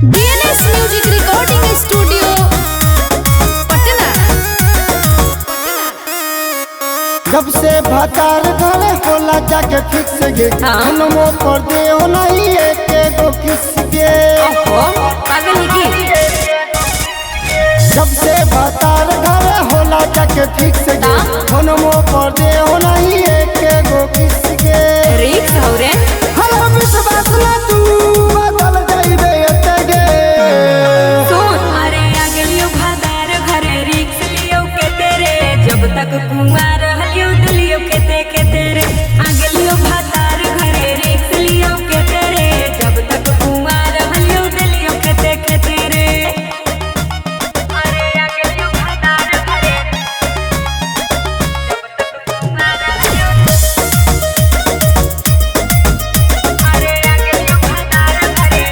DNS music recording studio Patna. जब से भतार घरे होला जाके फिक्स गे हनमो कर दे हो नहीं एक गो किस गे पागल है की? जब से भतार घरे होला जाके फिक्स गे हनमो कर दे हो नहीं एक गो किस गे रिक्स हो रे हलो विश्वास ना तू बदल जाइबे एते गे सुन। अरे आ गेलियो भतार घरे रिक्स लियो के तेरे जब तक कुंवार हलियो दिलियो के तेरे आ गेलियो भतार घरे रिक्स लियो के तेरे जब तक कुंवार हलियो दिलियो के तेरे। अरे आ गेलियो भतार घरे जब तक कुंवार हलियो अरे आ गेलियो भतार घरे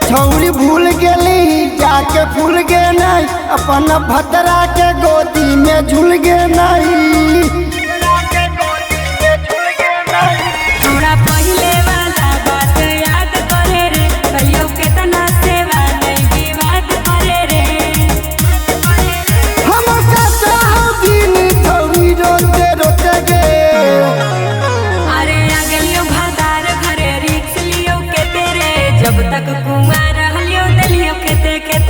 छौरी भूल गेली जाके भूल गे नहीं अपन भतरा के गोदी में झूल गे नहीं। थोड़ा पहले वाला बात याद करे रे कलियो केतना सेवा नहीं विवाद करे रे। हम कैसे हो दिन छौरी रोते रोते गे अरे आ गेलियो भतार घरे रिक्स लियो के तेरे जब तक कुंवार हलियो दिलियो के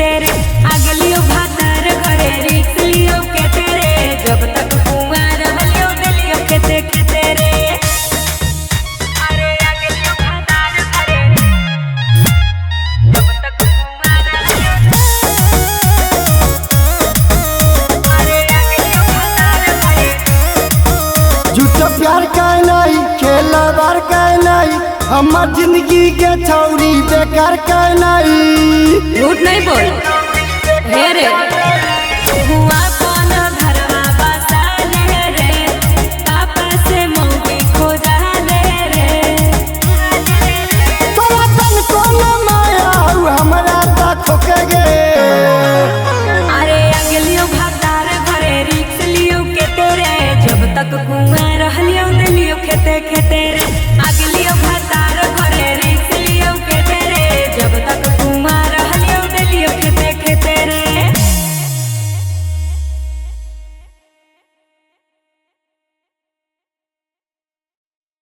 तेरे आ गेलियो भतार घरे रिक्स लियो के तेरे जब तक कुंवार हलियो दिलियो के तेरे। अरे आ गेलियो भतार घरे जब तक कुंवार हलियो अरे आ गेलियो भतार घरे झूठ प्यार का नहीं खेला बार का नहीं हमार जिंदगी के छौरी बेकार का नहीं। झूठ नहीं बोल हे रे हुआ